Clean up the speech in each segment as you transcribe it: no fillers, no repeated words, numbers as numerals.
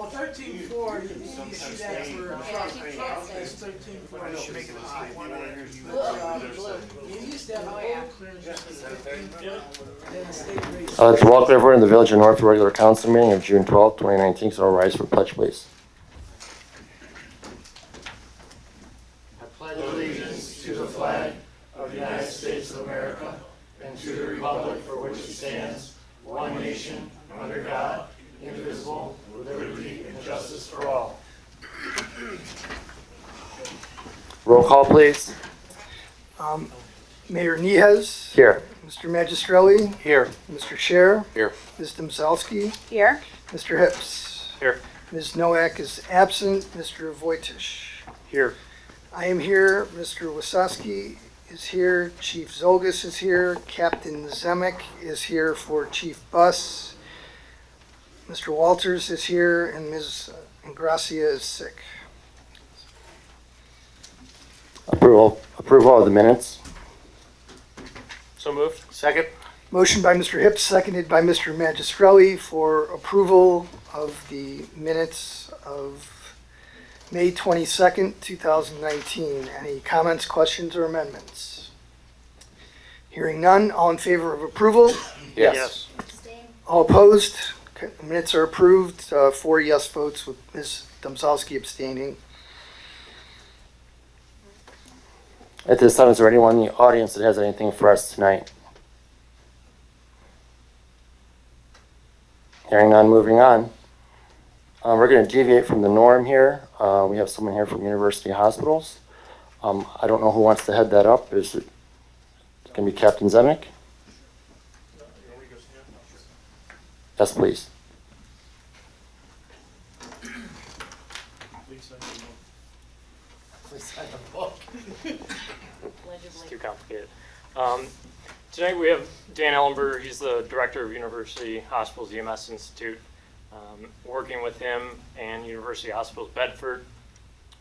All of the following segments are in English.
13.4, you see that for truck is 13.4. Should make it a high. You used to have a full clearance for 13.4, then the state raised. Let's welcome everyone to the Village of Northfield regular council meeting of June 12, 2019. So I'll rise for pledge, please. I pledge allegiance to the flag of the United States of America and to the republic for which it stands, one nation, under God, indivisible, with liberty and justice for all. Roll call, please. Mayor Niehes. Here. Mr. Magistrelli. Here. Mr. Scher. Here. Ms. Domzalski. Here. Mr. Hips. Here. Ms. Nowak is absent. Mr. Vojtish. Here. I am here. Mr. Wasowski is here. Chief Zolgis is here. Captain Zemek is here for Chief Bus. Mr. Walters is here, and Ms. Ingracia is sick. Approval of the minutes. So moved. Second. Motion by Mr. Hips, seconded by Mr. Magistrelli for approval of the minutes of May 22nd, 2019. Any comments, questions, or amendments? Hearing none, all in favor of approval? Yes. All opposed? Okay, the minutes are approved. 4 yes votes with Ms. Domzalski abstaining. At this time, is there anyone in the audience that has anything for us tonight? Hearing none, moving on. We're going to deviate from the norm here. We have someone here from University Hospitals. I don't know who wants to head that up. Is it going to be Captain Zemek? Yes, please. Please sign the book. It's too complicated. Tonight we have Dan Ellenberger. He's the director of University Hospitals EMS Institute. Working with him and University Hospitals Bedford,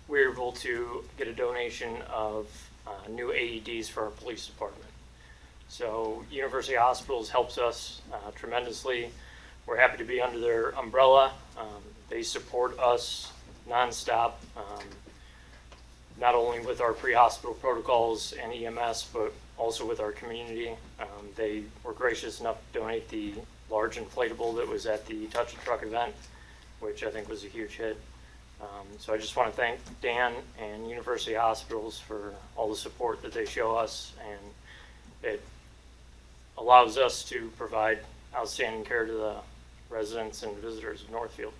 we were able to get a donation of new AEDs for our police department. So University Hospitals helps us tremendously. We're happy to be under their umbrella. They support us nonstop, not only with our pre-hospital protocols and EMS, but also with our community. They were gracious enough to donate the large inflatable that was at the Touch a Truck event, which I think was a huge hit. So I just want to thank Dan and University Hospitals for all the support that they show us, and it allows us to provide outstanding care to the residents and visitors of Northfield.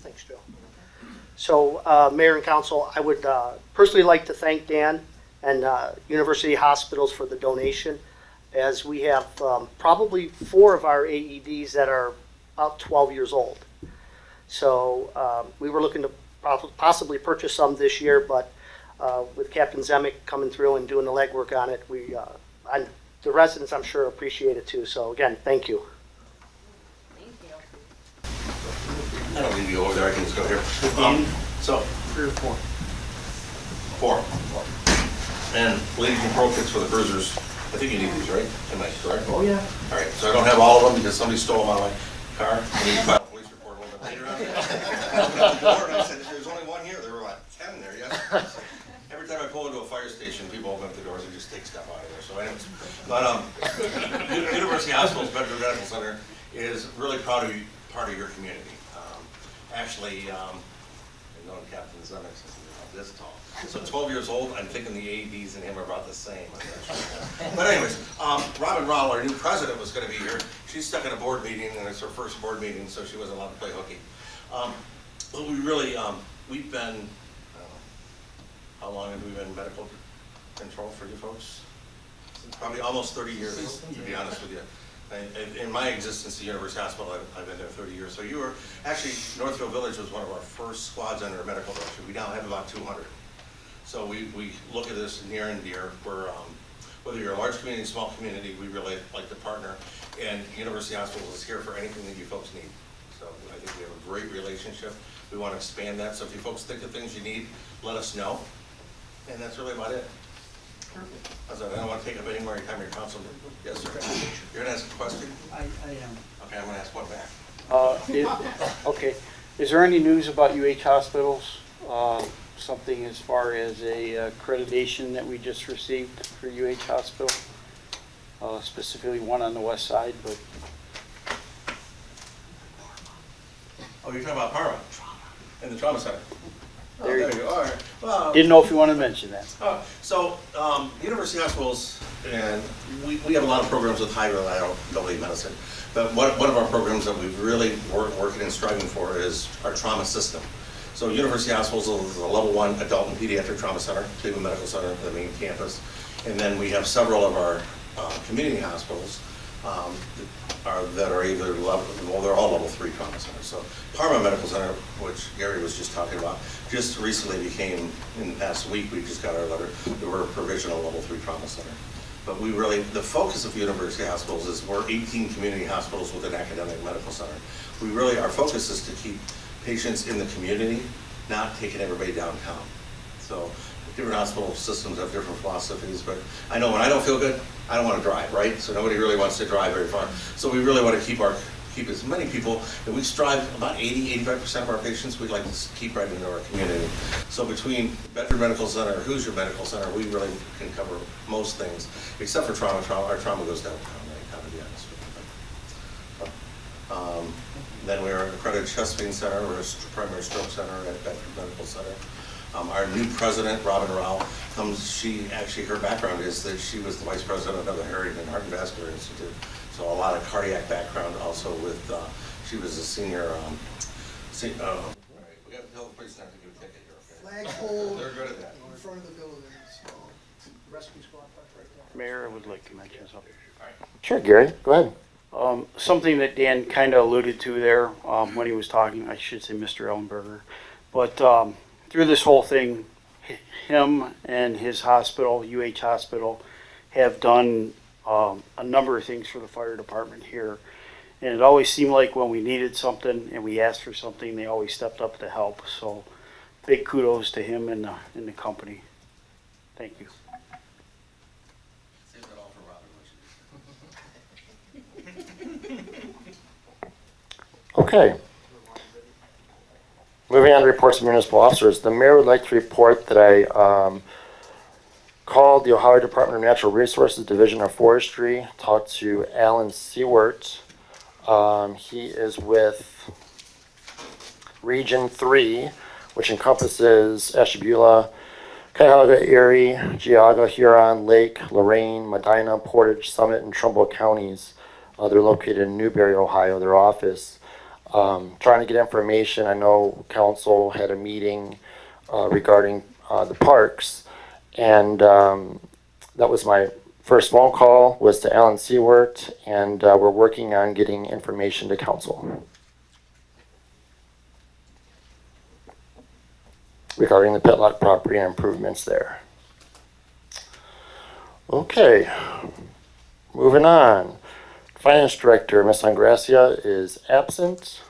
Thanks, Joe. So, Mayor and Council, I would personally like to thank Dan and University Hospitals for the donation, as we have probably 4 of our AEDs that are about 12 years old. So we were looking to possibly purchase some this year, but with Captain Zemek coming through and doing the legwork on it, and the residents, I'm sure, appreciate it too. So again, thank you. I don't need you over there, I can just go here. So, 3 or 4. 4. And ladies and pro kits for the cruisers, I think you need these, right? Am I correct? Oh, yeah. All right, so I don't have all of them because somebody stole them out of my car. I need to file a police report a little bit later on. I opened up the door and I said, there's only one here. There were like 10 there, yes. Every time I pull into a fire station, people open up the doors and just take stuff out of there. So anyways, but University Hospitals Bedford Medical Center is really proud to be part of your community. Actually, I've known Captain Zemek since he was about this tall. So 12 years old, I'm thinking the AEDs and him are about the same. But anyways, Robin Rowell, our new president, was going to be here. She's stuck in a board meeting, and it's her first board meeting, so she wasn't allowed to play hooky. But we really, we've been, I don't know, how long have we been in medical control for you folks? Probably almost 30 years, to be honest with you. In my existence at University Hospital, I've been there 30 years. So you were, actually, Northfield Village was one of our first squads under a medical director. We now have about 200. So we look at this near and dear. We're, whether you're a large community, small community, we really like to partner. And University Hospital is here for anything that you folks need. So I think we have a great relationship. We want to expand that. So if you folks think of things you need, let us know. And that's really about it. I don't want to take up any more time your council. Yes, sir. You're going to ask a question? I am. Okay, I'm going to ask one back. Okay, is there any news about UH hospitals? Something as far as a accreditation that we just received for UH hospital? Specifically one on the west side, but Oh, you're talking about Parma? In the trauma center? Oh, There you there you are. Well, didn't know if you wanted to mention that. University hospitals, and we have a lot of programs with high reliability medicine. But one of our programs that we've really working and striving for is our trauma system. So University Hospitals is a level 1 adult and pediatric trauma center, Cleveland Medical Center, the main campus. And then we have several of our community hospitals that are either level, well, they're all level 3 trauma centers. So Parma Medical Center, which Gary was just talking about, just recently became, in the past week, we just got our letter, that we're a provisional level 3 trauma center. But we really, the focus of university hospitals is we're 18 community hospitals with an academic medical center. We really, our focus is to keep patients in the community, not taking everybody downtown. So different hospital systems have different philosophies, but I know when I don't feel good, I don't want to drive, right? So nobody really wants to drive very far. So we really want to keep as many people, and we strive about 85% of our patients, we'd like to keep right into our community. So between Bedford Medical Center, Hoosier Medical Center, we really can cover most things, except for trauma. Our trauma goes downtown, right, to be honest with you. Then we're an accredited chest pain center, we're a primary stroke center at Bedford Medical Center. Our new president, Robin Rao, her background is that she was the vice president of the Harrington Heart and Vascular Institute. So a lot of cardiac background also with, she was a senior, all right, we got to tell the police not to give a ticket here, okay? Flagpole They're good at that. in front of the building. Rescue squad right there. Mayor, I would like to mention something. Sure, Gary, go ahead. Something that Dan kind of alluded to there when he was talking, I should say Mr. Ellenberger, but through this whole thing, him and his hospital, UH hospital, have done a number of things for the fire department here. And it always seemed like when we needed something and we asked for something, they always stepped up to help. So big kudos to him and the company. Thank you. Save that all for Robin. Okay. Moving on to reports of municipal officers, the mayor would like to report that I called the Ohio Department of Natural Resources Division of Forestry, talked to Alan Seward. He is with Region 3, which encompasses Ashtabula, Cuyahoga, Erie, Geauga, Huron, Lake, Lorraine, Medina, Portage, Summit, and Trumbull counties. They're located in Newberry, Ohio, their office. Trying to get information. I know council had a meeting regarding the parks, and that was my first phone call was to Alan Seward, and we're working on getting information to council regarding the Pitlock property and improvements there. Okay, moving on. Finance Director, Ms. Angracia, is absent.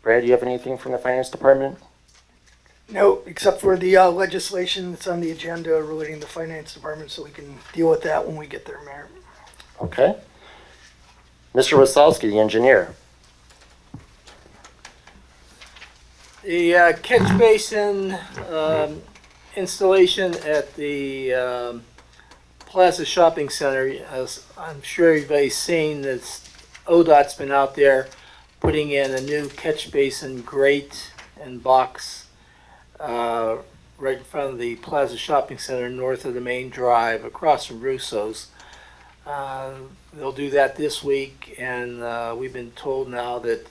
Brad, do you have anything from the Finance Department? No, except for the legislation that's on the agenda relating to the finance department, so we can deal with that when we get there, Mayor. Okay. Mr. Wasowski, the engineer. The catch basin installation at the Plaza Shopping Center, as I'm sure everybody's seen, that ODOT's been out there putting in a new catch basin grate and box right in front of the Plaza Shopping Center, north of the main drive, across from Russo's. They'll do that this week, and we've been told now that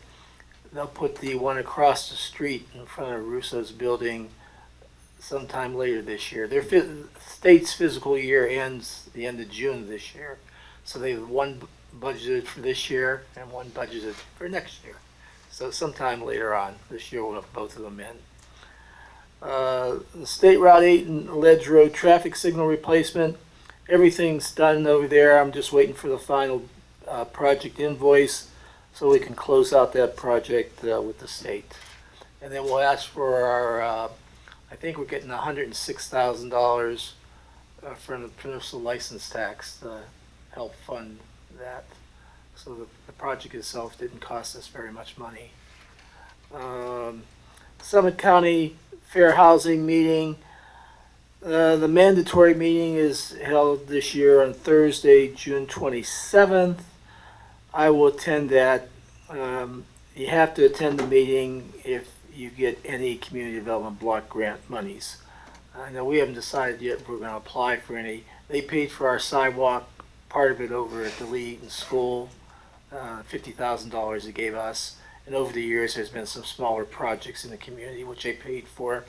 they'll put the one across the street in front of Russo's building sometime later this year. Their state's fiscal year ends the end of June this year, so they have one budgeted for this year and one budgeted for next year. So sometime later on this year we'll have both of them in. The State Route 8 and Ledge Road traffic signal replacement, everything's done over there. I'm just waiting for the final project invoice so we can close out that project with the state. And then we'll ask for our, I think we're getting $106,000 for the municipal license tax to help fund that. So the project itself didn't cost us very much money. Summit County Fair Housing Meeting. The mandatory meeting is held this year on Thursday, June 27th. I will attend that. You have to attend the meeting if you get any community development block grant monies. I know we haven't decided yet if we're going to apply for any. They paid for our sidewalk, part of it over at the Lee Eaton School, $50,000 they gave us. And over the years, there's been some smaller projects in the community which they paid for.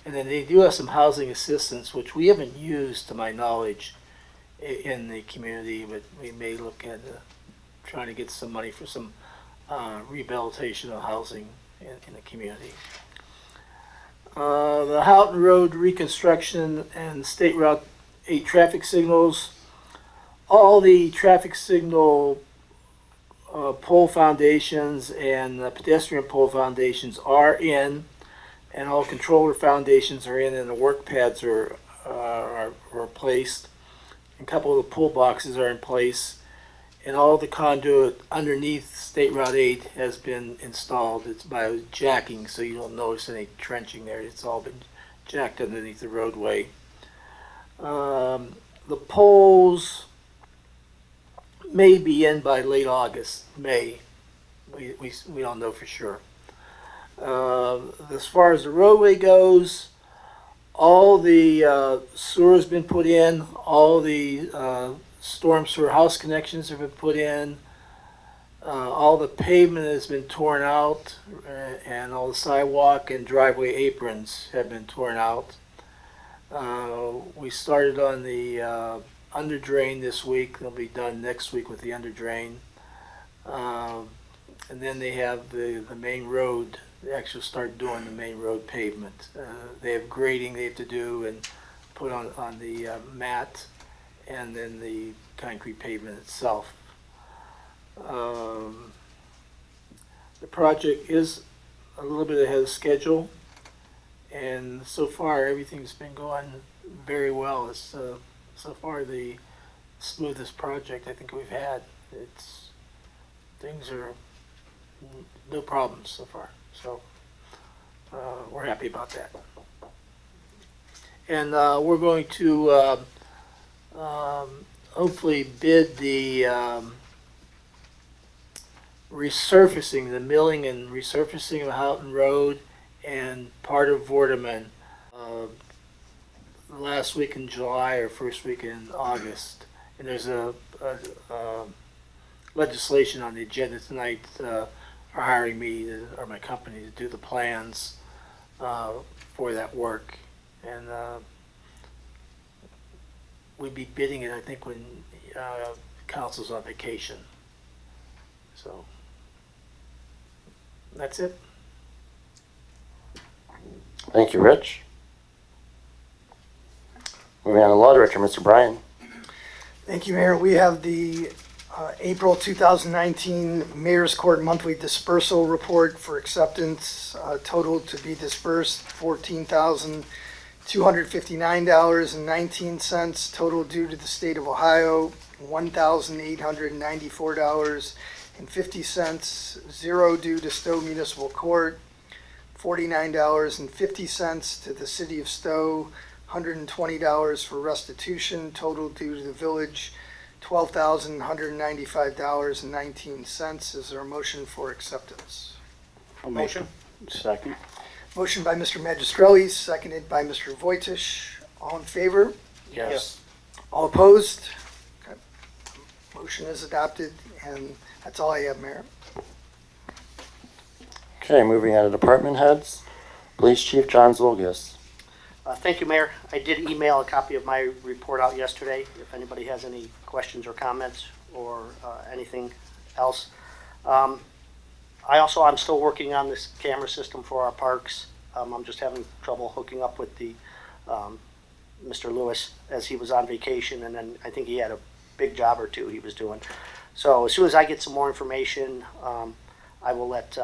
And then they do have some housing assistance, which we haven't used to my knowledge in the community, but we may look at trying to get some money for some rehabilitation of housing in the community. The Houghton Road reconstruction and State Route 8 traffic signals. All the traffic signal pole foundations and the pedestrian pole foundations are in, and all controller foundations are in, and the work pads are placed. A couple of the pull boxes are in place, and all the conduit underneath State Route 8 has been installed. It's by jacking, so you don't notice any trenching there. It's all been jacked underneath the roadway. The poles may be in by late August, May. We don't know for sure. As far as the roadway goes, all the sewer's been put in, all the storm sewer house connections have been put in, all the pavement has been torn out, and all the sidewalk and driveway aprons have been torn out. We started on the under drain this week. They'll be done next week with the under drain. And then they have the main road. They actually start doing the main road pavement. They have grading they have to do and put on the mat, and then the concrete pavement itself. The project is a little bit ahead of schedule, and so far everything's been going very well. It's so far the smoothest project I think we've had. Things are no problems so far. So we're happy about that. And we're going to hopefully bid the resurfacing, the milling and resurfacing of Houghton Road and part of Vorderman last week in July or first week in August. And there's a legislation on the agenda tonight, are hiring me or my company to do the plans for that work. And we'd be bidding it, I think, when council's on vacation. So that's it. Thank you, Rich. Moving on to Law Director, Mr. Bryan. Thank you, Mayor. We have the April 2019 Mayor's Court Monthly Dispersal Report for acceptance. Total to be dispersed, $14,259.19. Total due to the state of Ohio, $1,894.50. Zero due to Stowe Municipal Court, $49.50 to the city of Stowe, $120 for restitution. Total due to the village, $12,195.19. Is there a motion for acceptance? Motion. Second. Motion by Mr. Magistrelli, seconded by Mr. Voitish. All in favor? Yes. All opposed? Okay. Motion is adopted, and that's all I have, Mayor. Okay, moving on to department heads. Police Chief John Zolgis. Thank you, Mayor. I did email a copy of my report out yesterday, if anybody has any questions or comments or anything else. I'm still working on this camera system for our parks. I'm just having trouble hooking up with the Mr. Lewis as he was on vacation, and then I think he had a big job or two he was doing. So as soon as I get some more information, I will let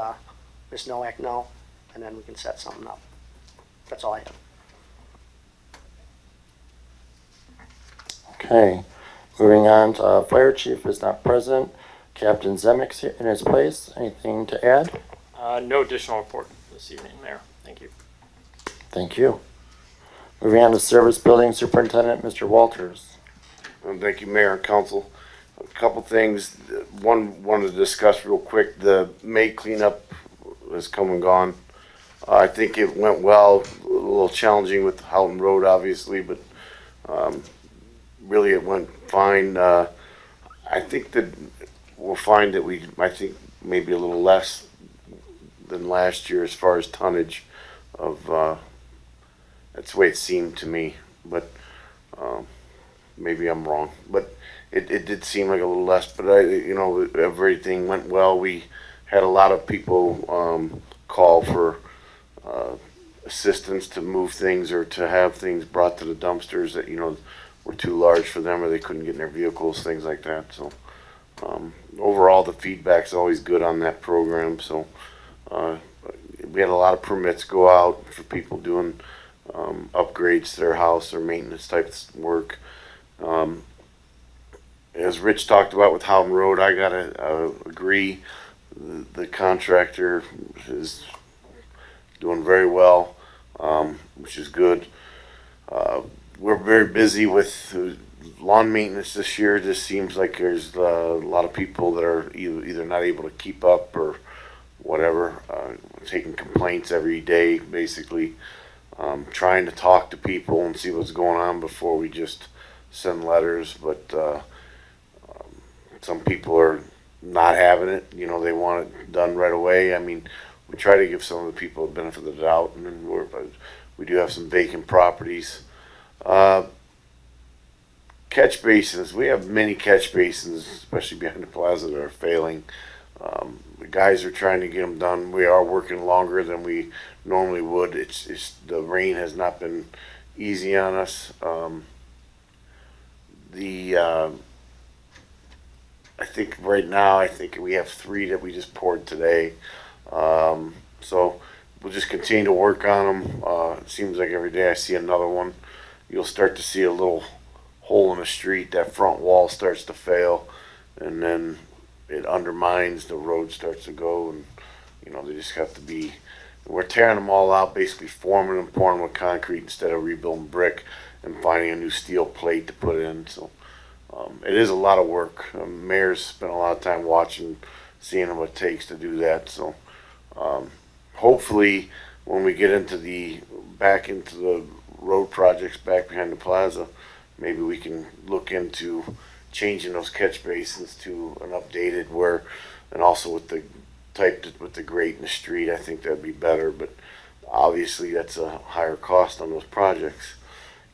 Ms. Nowak know, and then we can set something up. That's all I have. Okay, moving on to fire chief is not present. Captain Zemek's here in his place. Anything to add? No additional report this evening, Mayor. Thank you. Thank you. Moving on to service building superintendent, Mr. Walters. Thank you, Mayor and Council. A couple things. One, wanted to discuss real quick. The May cleanup has come and gone. I think it went well. A little challenging with Houghton Road, obviously, but really it went fine. I think that we'll find that I think maybe a little less than last year as far as tonnage of. That's the way it seemed to me, but maybe I'm wrong. But it did seem like a little less. But everything went well. We had a lot of people call for assistance to move things or to have things brought to the dumpsters that were too large for them or they couldn't get in their vehicles, things like that. So overall, the feedback's always good on that program. So we had a lot of permits go out for people doing upgrades to their house or maintenance type work. As Rich talked about with Houghton Road, I gotta agree. The contractor is doing very well, which is good. We're very busy with lawn maintenance this year. Just seems like there's a lot of people that are either not able to keep up or whatever, taking complaints every day, basically. Trying to talk to people and see what's going on before we just send letters, but some people are not having it. They want it done right away. I mean, we try to give some of the people the benefit of the doubt, and then we do have some vacant properties. Catch basins. We have many catch basins, especially behind the plaza, that are failing. The guys are trying to get them done. We are working longer than we normally would. It's the rain has not been easy on us. I think right now, we have 3 that we just poured today. So we'll just continue to work on them. It seems like every day I see another one. You'll start to see a little hole in the street. That front wall starts to fail, and then it undermines, the road starts to go, and they just have to be. We're tearing them all out, basically forming them, pouring them with concrete instead of rebuilding brick and finding a new steel plate to put in. So it is a lot of work. Mayor's spent a lot of time watching, seeing what it takes to do that. So hopefully, when we get back into the road projects back behind the plaza, maybe we can look into changing those catch basins to an updated and also with the grate in the street. I think that'd be better, but obviously that's a higher cost on those projects.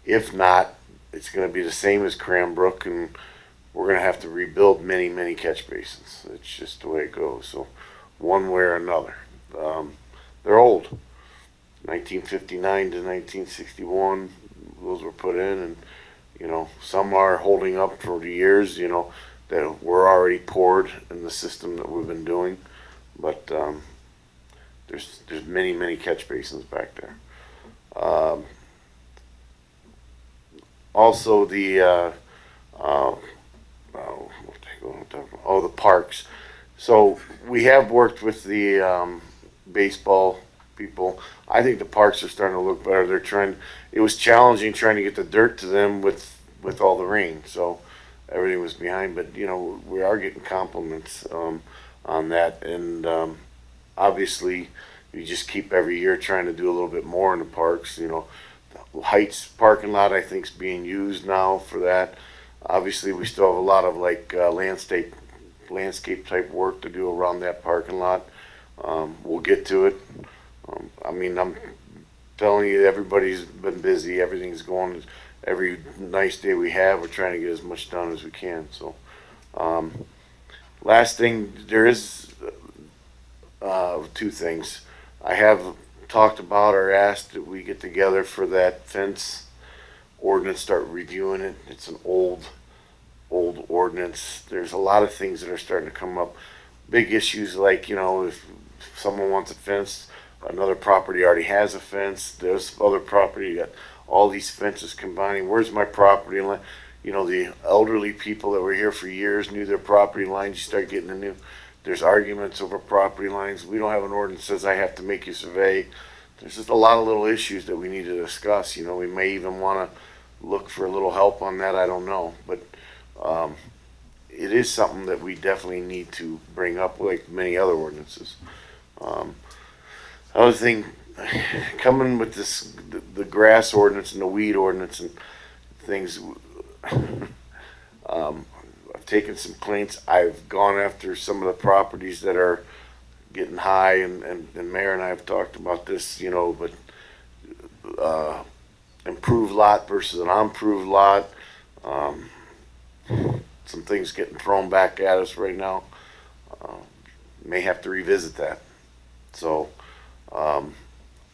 If not, it's going to be the same as Cranbrook, and we're going to have to rebuild many, many catch basins. It's just the way it goes. So one way or another. They're old. 1959 to 1961, those were put in, and some are holding up for the years, that were already poured in the system that we've been doing. But there's many, many catch basins back there. Also the the parks. So we have worked with the baseball people. I think the parks are starting to look better. It was challenging trying to get the dirt to them with all the rain. So everything was behind, but we are getting compliments on that, and obviously you just keep every year trying to do a little bit more in the parks. The Heights parking lot, I think, is being used now for that. Obviously, we still have a lot of landscape type work to do around that parking lot. We'll get to it. I'm telling you, everybody's been busy. Everything's going. Every nice day we have, we're trying to get as much done as we can. So, last thing, there is 2 things. I have talked about or asked that we get together for that fence ordinance, start reviewing it. It's an old ordinance. There's a lot of things that are starting to come up. Big issues like, if someone wants a fence, another property already has a fence. There's other property, you got all these fences combining. Where's my property line? you know, the elderly people that were here for years knew their property lines. You start getting there's arguments over property lines. We don't have an ordinance that says I have to make you survey. There's just a lot of little issues that we need to discuss. You know, we may even want to look for a little help on that. I don't know, but it is something that we definitely need to bring up, like many other ordinances. Other thing, coming with the grass ordinance and the weed ordinance and things. I've taken some complaints. I've gone after some of the properties that are getting high, and Mayor and I have talked about this, you know, but improved lot versus an unimproved lot. Some things getting thrown back at us right now. May have to revisit that. So I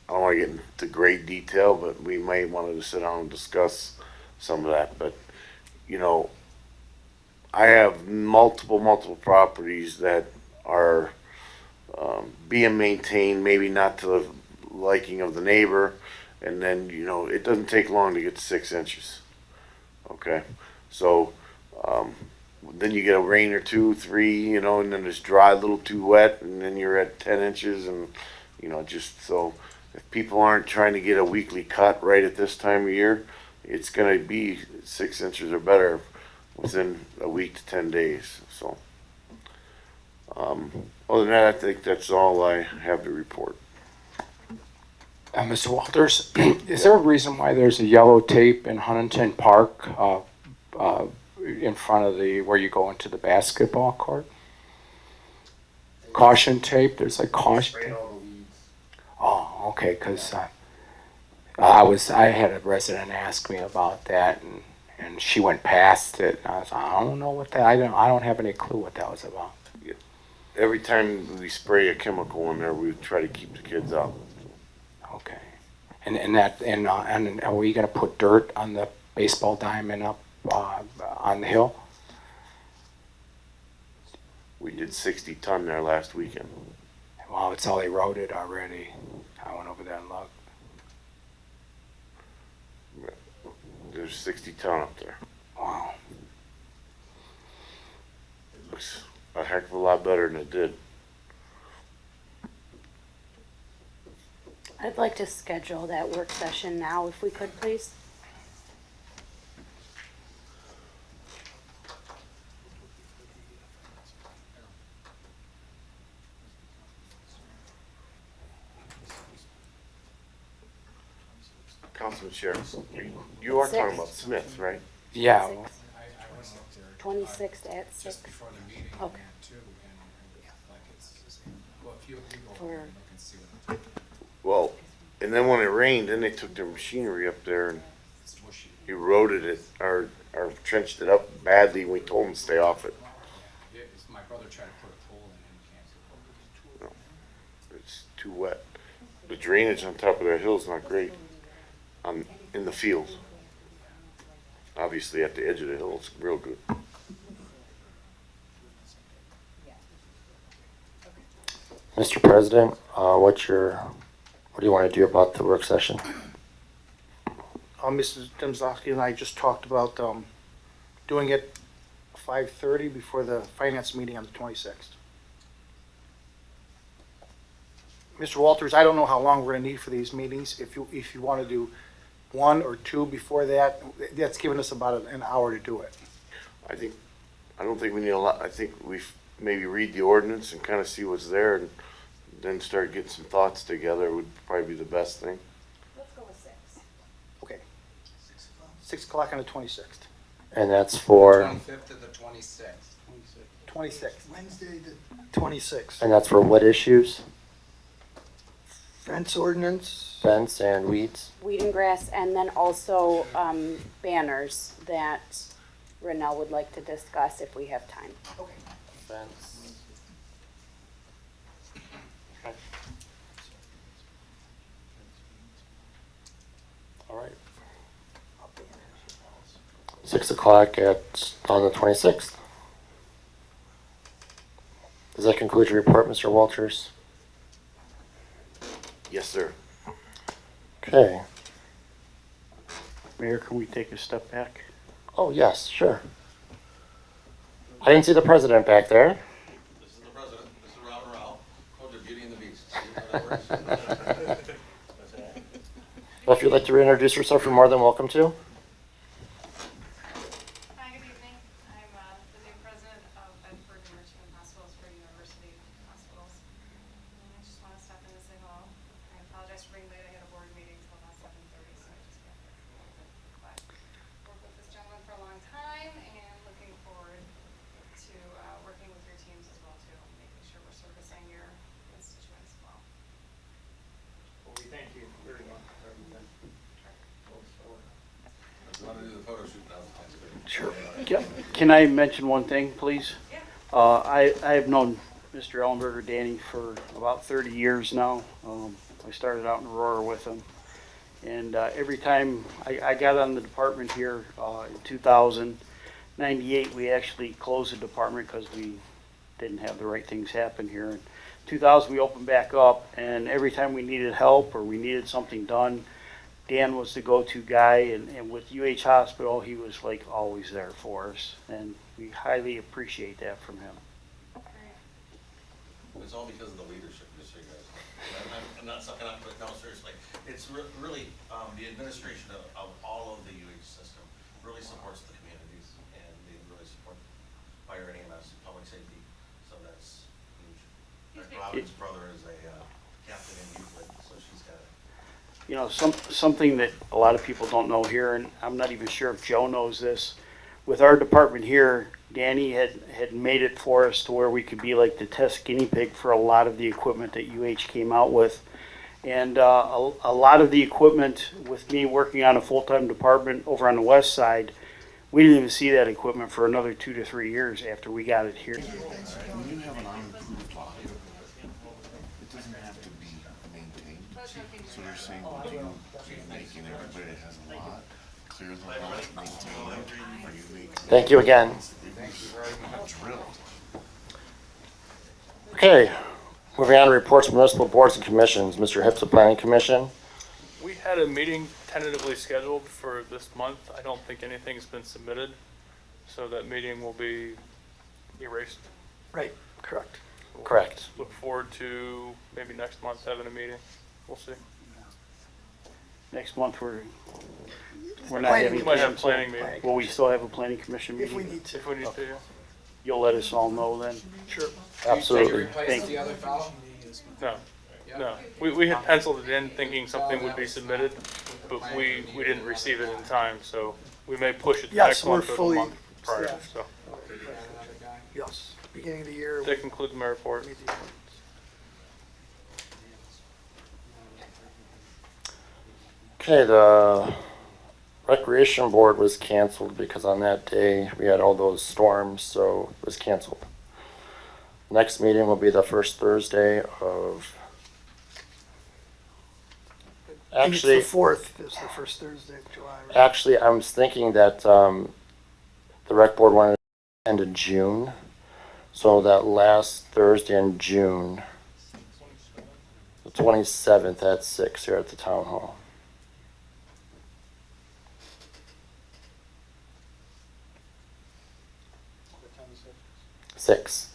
don't want to get into great detail, but we may want to sit down and discuss some of that. But you know, I have multiple properties that are being maintained, maybe not to the liking of the neighbor, and then, you know, it doesn't take long to get to 6 inches. Okay, so then you get a rain or 2, 3, you know, and then it's dry, a little too wet, and then you're at 10 inches, and you know, just so if people aren't trying to get a weekly cut right at this time of year, it's going to be 6 inches or better within a week to 10 days. So, other than that, I think that's all I have to report. Mr. Walters, is there a reason why there's a yellow tape in Huntington Park in front of where you go into the basketball court? Caution tape. There's like caution tape. Oh, okay. Because I had a resident ask me about that, and she went past it. And I was, I don't know what that. I don't have any clue what that was about. Every time we spray a chemical in there, we try to keep the kids out. Okay. And are we gonna put dirt on the baseball diamond up on the hill? We did 60 ton there last weekend. Wow, it's all eroded already. I went over there and looked. There's 60 ton up there. Wow. Looks a heck of a lot better than it did. I'd like to schedule that work session now, if we could, please. Councilman Sheriff, you are talking about Smith, right? Yeah. 26th at 6. Okay. For, Well, and then when it rained, then they took their machinery up there and eroded it or trenched it up badly. We told them to stay off it. My brother tried to put a pole in and canceled. It's too wet. The drainage on top of that hill is not great. In the fields. Obviously, at the edge of the hill, it's real good. Mr. President, what do you want to do about the work session? Mrs. Demzowski and I just talked about doing it 5:30 before the finance meeting on the 26th. Mr. Walters, I don't know how long we're going to need for these meetings. If you want to do 1 or 2 before that, that's giving us about an hour to do it. I don't think we need a lot. I think we maybe read the ordinance and kind of see what's there and then start getting some thoughts together would probably be the best thing. let's go with 6. Okay. 6 o'clock on the 26th. And that's for, 25th to the 26th. 26th. Wednesday, the 26th. and that's for what issues? Fence ordinance. Fence and weeds? Weed and grass, and then also banners that Renell would like to discuss if we have time. Fence. All right. 6 o'clock on the 26th. Does that conclude your report, Mr. Walters? Yes, sir. Okay. Mayor, can we take a step back? Oh, yes, sure. I didn't see the president back there. This is the president, this is Robin Rao, oh, the Beauty and the Beast. See how that works? Well, if you'd like to reintroduce yourself, you're more than welcome to. Hi, good evening. I'm the new president of Bedford and Richmond Hospitals for University Hospitals. And I just want to stop in and say hello. I apologize for being late. I had a board meeting till about 7:30, so I just got there. But worked with this gentleman for a long time and looking forward to working with your teams as well too, making sure we're servicing your constituents well. Well, we thank you very much for everything. If you want to do the photo shoot now, that's good. Sure. Can I mention one thing, please? Yeah. I have known Mr. Ellenberger, Danny, for about 30 years now. I started out in Aurora with him. And every time I got on the department here in 2098, we actually closed the department because we didn't have the right things happen here. In 2000, we opened back up, and every time we needed help or we needed something done, Dan was the go-to guy, and with UH Hospital, he was like always there for us, and we highly appreciate that from him. It's all because of the leadership, just so you guys know. I'm not sucking up, but no, seriously. It's really, the administration of all of the UH system really supports the communities, and they really support fire and EMS, public safety, so that's huge. Like Robin's brother is a captain in Euclid, so she's got it. You know, something that a lot of people don't know here, and I'm not even sure if Joe knows this, with our department here, Danny had made it for us to where we could be like the test guinea pig for a lot of the equipment that UH came out with. And a lot of the equipment, with me working on a full-time department over on the west side, we didn't even see that equipment for another 2 to 3 years after we got it here. When you have an unapproved lot, it doesn't have to be maintained. So you're saying, do you making everybody that has a lot clear the lot, maintain it? Are you making? Thank you again. Drilled. Okay, moving on to reports from municipal boards and commissions. Mr. Hips, the Planning Commission. We had a meeting tentatively scheduled for this month. I don't think anything's been submitted, so that meeting will be erased. Right, correct. Correct. Look forward to maybe next month having a meeting. We'll see. Next month, we're not Planning having. We might have a planning meeting Will we still have a planning commission If meeting? we need to. if we need to, yeah. You'll let us all know then? Sure. Absolutely. Thank you. The other fellow? No. We had penciled it in thinking something would be submitted, but we didn't receive it in time, so we may push it to Yes, next we're month or the fully- month prior, yeah. so. Yes, beginning of the year. That concludes my report. Okay, the Recreation Board was canceled because on that day we had all those storms, so it was canceled. Next meeting will be the first Thursday of, I think actually, it's the 4th, is the first Thursday of July. Right? actually, I was thinking that the Rec Board wanted to end in June, so that last Thursday in June, the 27th at 6 here at the Town Hall. Six.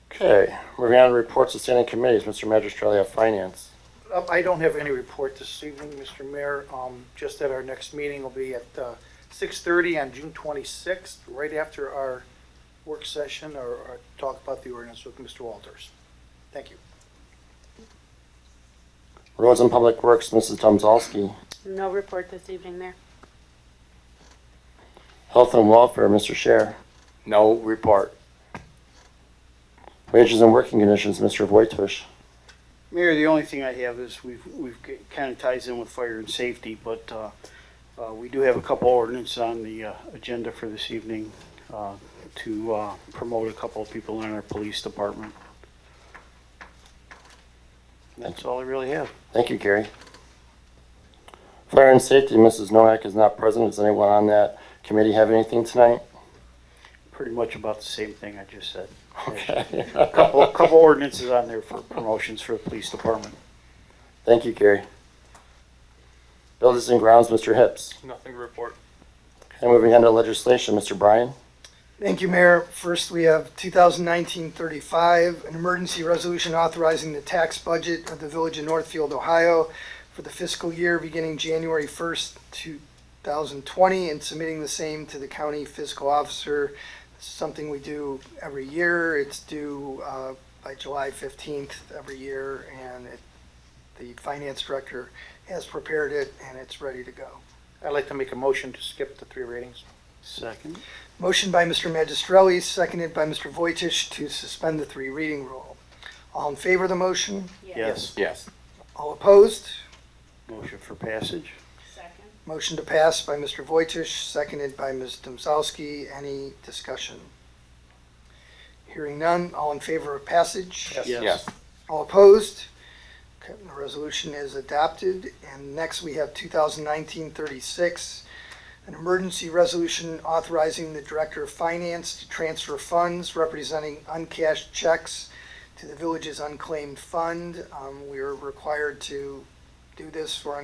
Okay, moving on to reports of standing committees. Mr. Magistrelli of Finance. I don't have any report this evening, Mr. Mayor. Just that our next meeting will be at 6:30 on June 26th, right after our work session or talk about the ordinance with Mr. Walters. Thank you. Roads and Public Works, Mrs. Domzalski. No report this evening, Mayor. Health and Welfare, Mr. Scher. No report. Wages and Working Conditions, Mr. Voitush. Mayor, the only thing I have is we've kind of ties in with fire and safety, but we do have a couple ordinances on the agenda for this evening to promote a couple of people in our police department. That's all I really have. Thank you, Gary. Fire and Safety, Mrs. Noack is not present. Does anyone on that committee have anything tonight? Pretty much about the same thing I just said. Okay. Couple ordinances on there for promotions for the police department. Thank you, Gary. Buildings and grounds, Mr. Hips. Nothing to report. Okay, moving on to legislation, Mr. Bryan. Thank you, Mayor. First, we have 2019-35, an emergency resolution authorizing the tax budget of the Village of Northfield, Ohio for the fiscal year beginning January 1st, 2020, and submitting the same to the county fiscal officer. It's something we do every year. It's due by July 15th every year, and the finance director has prepared it, and it's ready to go. I'd like to make a motion to skip the 3 readings. Second. Motion by Mr. Magistrelli, seconded by Mr. Vojtish to suspend the 3 reading rule. All in favor of the motion? Yes. Yes. All opposed? Motion for passage. Second. Motion to pass by Mr. Vojtish, seconded by Ms. Domzowski. Any discussion? Hearing none. All in favor of passage? Yes. All opposed? Okay, the resolution is adopted. And next we have 2019-36, an emergency resolution authorizing the Director of Finance to transfer funds representing uncashed checks to the village's unclaimed fund. We are required to do this for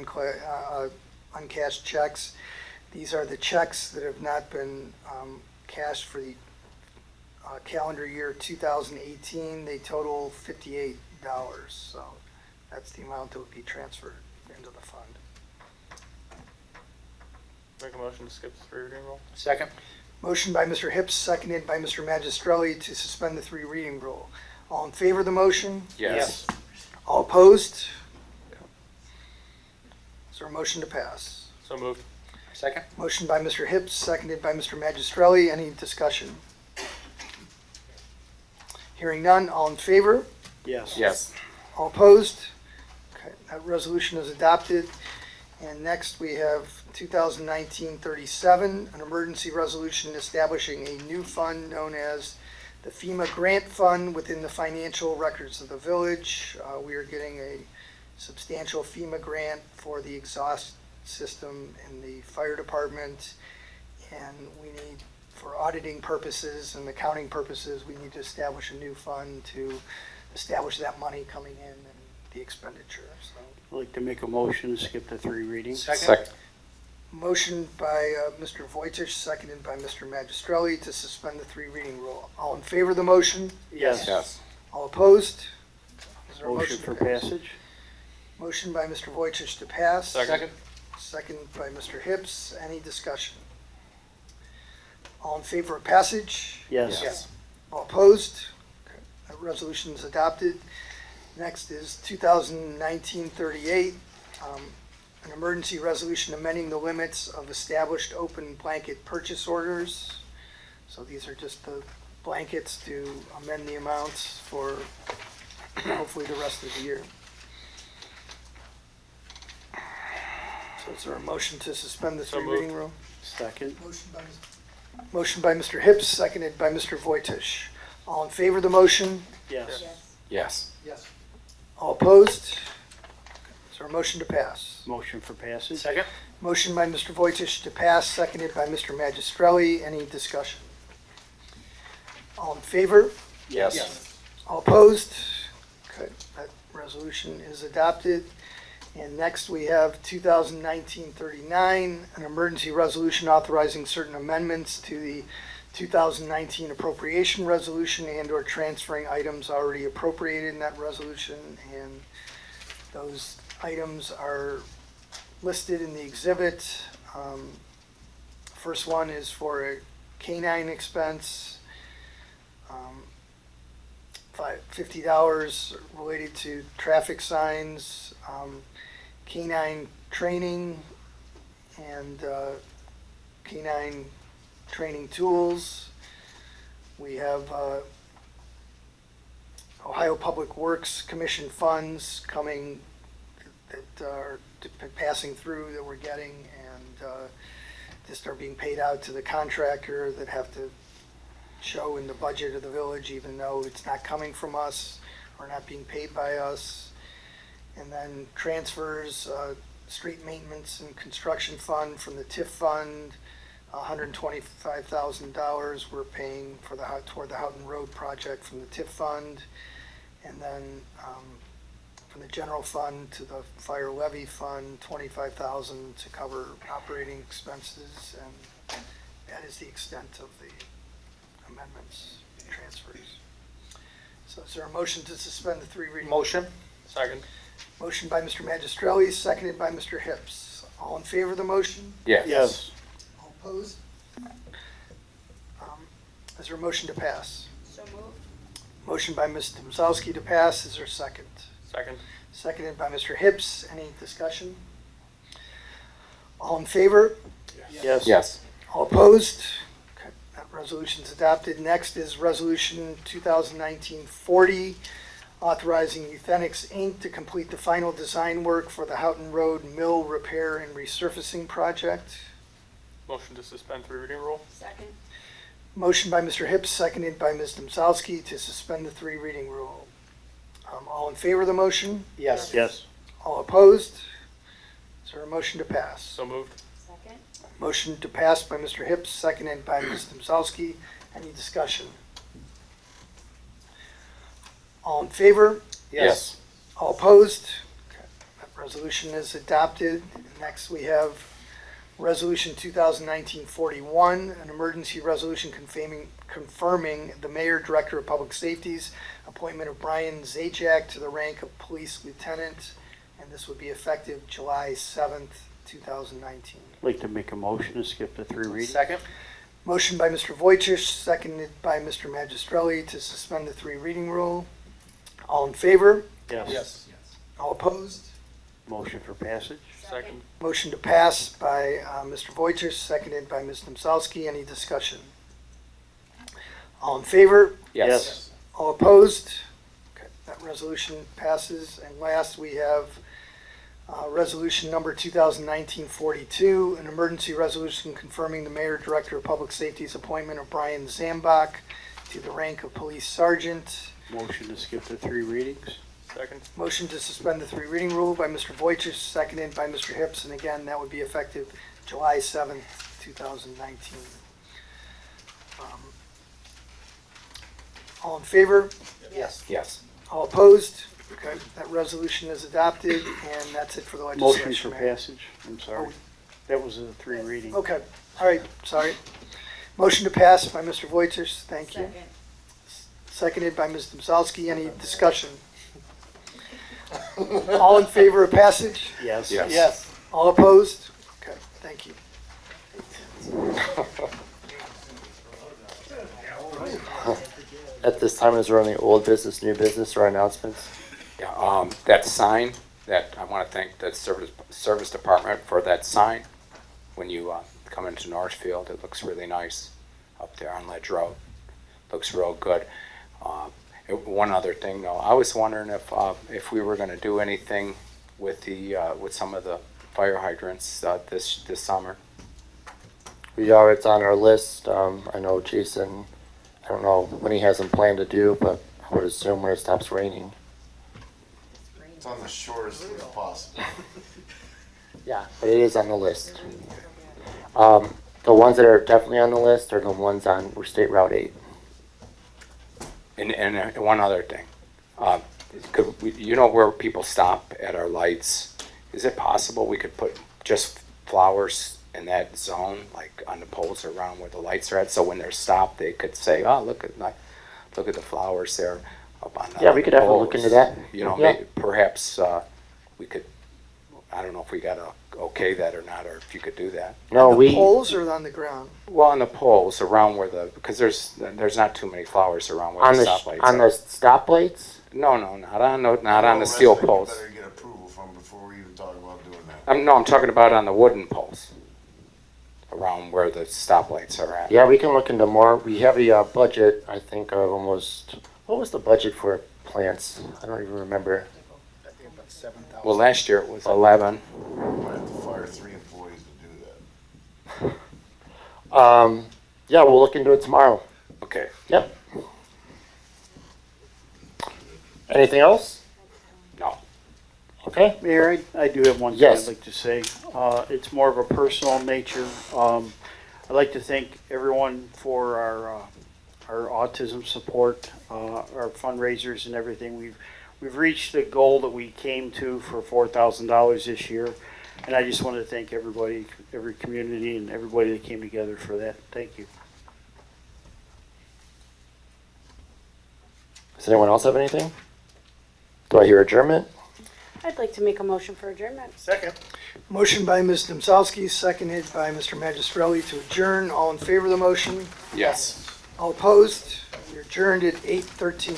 uncashed checks. These are the checks that have not been cashed for the calendar year 2018. They total $58. So that's the amount that would be transferred into the fund. Make a motion to skip the 3 reading rule. Second. Motion by Mr. Hips, seconded by Mr. Magistrelli to suspend the 3 reading rule. All in favor of the motion? Yes. All opposed? Is there a motion to pass? So moved. Second. Motion by Mr. Hips, seconded by Mr. Magistrelli. Any discussion? Hearing none. All in favor? Yes. Yes. All opposed? Okay, that resolution is adopted. And next we have 2019-37, an emergency resolution establishing a new fund known as the FEMA Grant Fund within the financial records of the village. We are getting a substantial FEMA grant for the exhaust system in the fire department. And we need, for auditing purposes and accounting purposes, we need to establish a new fund to establish that money coming in and the expenditure. So, I'd like to make a motion to skip the 3 readings. Second. motion by Mr. Vojtish, seconded by Mr. Magistrelli to suspend the 3 reading rule. All in favor of the motion? Yes. Yes. All opposed? Is there a Motion to for pass? passage. Motion by Mr. Vojtish to pass. Second. Second by Mr. Hips. Any discussion? All in favor of passage? Yes. Yes. All opposed? Okay, that resolution is adopted. Next is 2019-38, an emergency resolution amending the limits of established open blanket purchase orders. So these are just the blankets to amend the amounts for hopefully the rest of the year. So is there a motion to suspend the So 3 reading moved. rule? Second. Motion by Mr. Hips, seconded by Mr. Vojtish. All in favor of the motion? Yes. Yes. Yes. All opposed? Is there a motion to pass? Motion for passage. Second. Motion by Mr. Vojtish to pass, seconded by Mr. Magistrelli. Any discussion? All in favor? Yes. All opposed? Okay, that resolution is adopted. And next we have 2019-39, an emergency resolution authorizing certain amendments to the 2019 appropriation resolution and/or transferring items already appropriated in that resolution. And those items are listed in the exhibit. First one is for a canine expense, $50 related to traffic signs, canine training, and canine training tools. We have Ohio Public Works Commission funds coming that are passing through that we're getting, and just are being paid out to the contractor that have to show in the budget of the village even though it's not coming from us or not being paid by us. And then transfers, street maintenance and construction fund from the TIF fund, $125,000 we're paying for toward the Houghton Road project from the TIF fund. And then for from the general fund to the fire levy fund, 25,000 to cover operating expenses, and that is the extent of the amendments, transfers. So is there a motion to suspend the three reading? Motion? Second. Motion by Mr. Magistrelli, seconded by Mr. Hips. All in favor of the motion? Yes. Yes. All opposed? Is there a motion to pass? So moved. Motion by Ms. Domzowski to pass. Is there a second? Second. Seconded by Mr. Hips. Any discussion? All in favor? Yes. Yes. All opposed? Okay, that resolution's adopted. Next is Resolution 2019-40, authorizing Euthenix Inc. to complete the final design work for the Houghton Road Mill Repair and Resurfacing Project. Motion to suspend three reading rule. Second. Motion by Mr. Hips, seconded by Ms. Domzowski to suspend the three reading rule. All in favor of the motion? Yes. Yes. All opposed? Is there a motion to pass? So moved. Second. Motion to pass by Mr. Hips, seconded by Ms. Domzowski. Any discussion? All in favor? Yes. All opposed? Okay, that resolution is adopted. Next, we have Resolution 2019-41, an emergency resolution confirming the Mayor, Director of Public Safety's appointment of Brian Zajac to the rank of Police Lieutenant, and this would be effective July 7th, 2019. I'd like to make a motion to skip the three readings. Second? Motion by Mr. Wojciech, seconded by Mr. Magistrelli to suspend the three reading rule. All in favor? Yes. Yes. All opposed? Motion for passage. Second. Motion to pass by Mr. Wojciech, seconded by Ms. Domzowski. Any discussion? All in favor? Yes. All opposed? Okay, that resolution passes. And last, we have resolution number 2019-42, an emergency resolution confirming the Mayor, Director of Public Safety's appointment of Brian Zambach to the rank of Police Sergeant. Motion to skip the three readings. Second. Motion to suspend the three reading rule by Mr. Wojciech, seconded by Mr. Hips, and again, that would be effective July 7th, 2019. All in favor? Yes. Yes. All opposed? Okay, that resolution is adopted, and that's it for the Motion legislation. for Mayor. passage. I'm sorry. That was a three reading. Okay, all right, sorry. Motion to pass by Mr. Wojciech, thank you. Second. Seconded by Ms. Domzowski. Any discussion? All in favor of passage? Yes. Yes. Yes. All opposed? Okay, thank you. At this time, is there any old business, new business, or announcements? Yeah, that sign, that, I want to thank the service department for that sign. When you come into Northfield, it looks really nice up there on Ledge Road. Looks real good. One other thing though, I was wondering if we were going to do anything with with some of the fire hydrants this summer. We are, it's on our list. I know Jason, I don't know when he has them planned to do, but I would assume when it stops raining. It's on the shortest as possible. Yeah. But it is on the list. The ones that are definitely on the list are the ones on State Route 8. And one other thing, you know where people stop at our lights? Is it possible we could put just flowers in that zone, like on the poles around where the lights are at, so when they're stopped, they could say, "Oh, look at the flowers there up on the Yeah, we could definitely look poles." into that. You know, Yeah. maybe, perhaps we could. I don't know if we got to okay that or not, or if you could do that. No, The we, poles or on the ground? Well, on the poles around where because there's not too many flowers around where on the the, stoplights on the are. stoplights? No, not on the steel poles. Better get approval from before we even talk about doing that. No, I'm talking about on the wooden poles around where the stoplights are at. Yeah, we can look into more. We have a budget, I think, of almost, what was the budget for plants? I don't even remember. I think about 7,000. Well, last year it was 11. We might have to fire 3 employees to do that. Yeah, we'll look into it tomorrow. Okay. Yep. Anything else? No. Okay. Mayor, I do have one thing Yes. I'd like to say. It's more of a personal nature. I'd like to thank everyone for our autism support, our fundraisers and everything. we've reached the goal that we came to for $4,000 this year. And I just wanted to thank everybody, every community and everybody that came together for that. Thank you. Does anyone else have anything? Do I hear adjournment? I'd like to make a motion for adjournment. Second. Motion by Ms. Domzowski, seconded by Mr. Magistrelli to adjourn. All in favor of the motion? Yes. All opposed? We're adjourned at 8:13.